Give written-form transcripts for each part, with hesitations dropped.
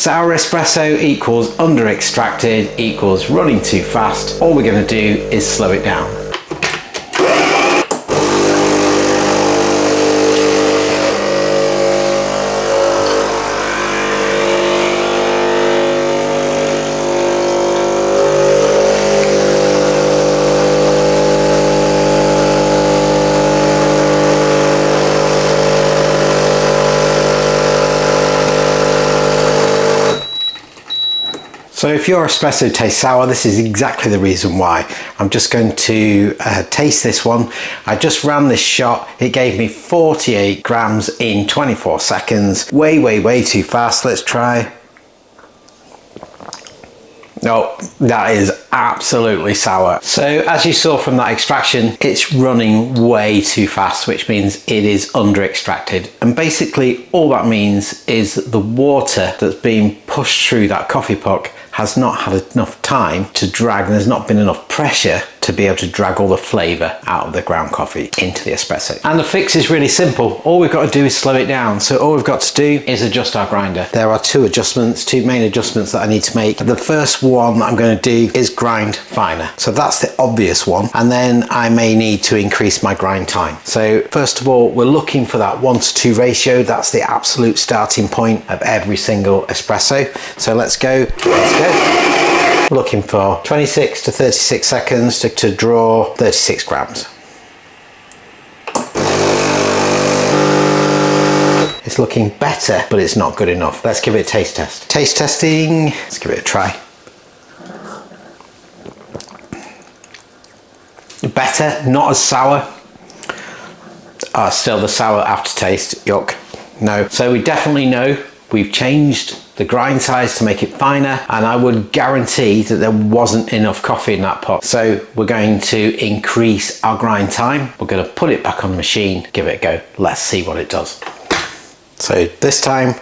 Sour espresso equals under extracted equals running too fast. All we're going to do is slow it down. So if your espresso tastes sour, this is exactly the reason why. I'm just going to taste this one. I just ran this shot. It gave me 48 grams in 24 seconds. Way too fast. Let's try. No, that is absolutely sour. So as you saw from that extraction, it's running way too fast, which means it is under extracted. And basically all that means is that the water that's being pushed through that coffee puck has not had enough time to drag, and there's not been enough pressure to be able to drag all the flavour out of the ground coffee into the espresso. And the fix is really simple. All we've got to do is slow it down. So all we've got to do is adjust our grinder. There are two main adjustments that I need to make. The first one I'm going to do is grind finer. So that's the obvious one. And then I may need to increase my grind time. So first of all, we're looking for that 1:2 ratio. That's the absolute starting point of every single espresso. So let's go. Looking for 26 to 36 seconds to draw 36 grams. It's looking better, but it's not good enough. Let's give it a taste test. Taste testing, let's give it a try. Better, not as sour. Still the sour aftertaste, yuck, no. So we definitely know we've changed the grind size to make it finer, and I would guarantee that there wasn't enough coffee in that pot. So we're going to increase our grind time. We're going to put it back on the machine, give it a go. Let's see what it does. So this time,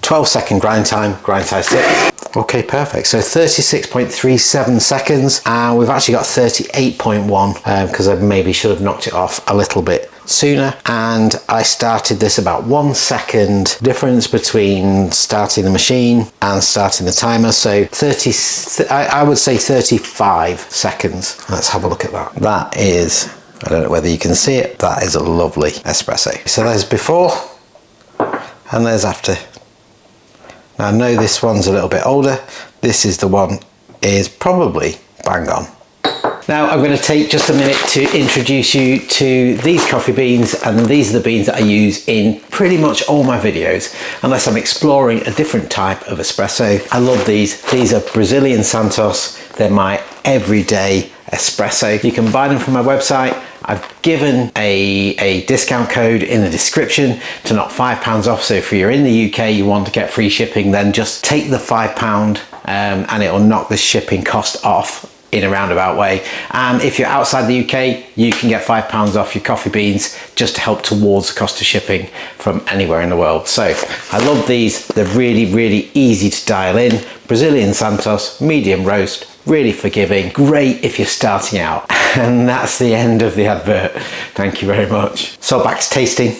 12-second grind time, grind size 6. Okay, perfect. So 36.37 seconds, and we've actually got 38.1 because I maybe should have knocked it off a little bit sooner. And I started this about 1 second difference between starting the machine and starting the timer. So I would say 35 seconds. Let's have a look at that. That is, I don't know whether you can see it, that is a lovely espresso. So there's before and there's after. Now I know this one's a little bit older. This is the one is probably bang on. Now I'm going to take just a minute to introduce you to these coffee beans, and these are the beans that I use in pretty much all my videos, unless I'm exploring a different type of espresso. I love these. These are Brazilian Santos. They're my everyday espresso. You can buy them from my website. I've given a discount code in the description to knock £5 off. So if you're in the UK, you want to get free shipping, then just take the £5 and it'll knock the shipping cost off in a roundabout way. And if you're outside the UK, you can get £5 off your coffee beans just to help towards the cost of shipping from anywhere in the world. So I love these. They're really easy to dial in. Brazilian Santos, medium roast, really forgiving, great if you're starting out. And that's the end of the advert. Thank you very much. So back to tasting.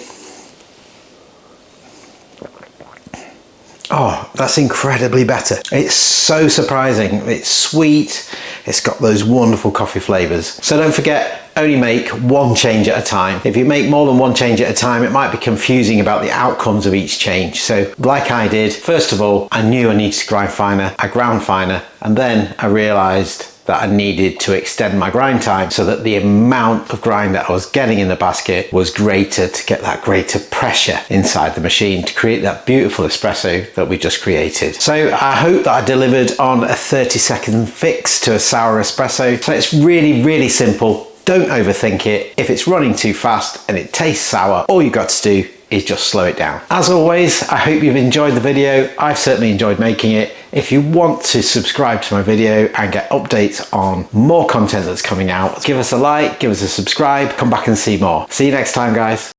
Oh, that's incredibly better. It's so surprising. It's sweet. It's got those wonderful coffee flavors. So don't forget, only make one change at a time. If you make more than one change at a time, it might be confusing about the outcomes of each change. So like I did, first of all, I knew I needed to grind finer. I ground finer, and then I realized that I needed to extend my grind time so that the amount of grind that I was getting in the basket was greater, to get that greater pressure inside the machine to create that beautiful espresso that we just created. So I hope that I delivered on a 30-second fix to a sour espresso. So it's really simple. Don't overthink it. If it's running too fast and it tastes sour, all you got to do is just slow it down. As always, I hope you've enjoyed the video. I've certainly enjoyed making it. If you want to subscribe to my video and get updates on more content that's coming out, give us a like, give us a subscribe, come back and see more. See you next time, guys.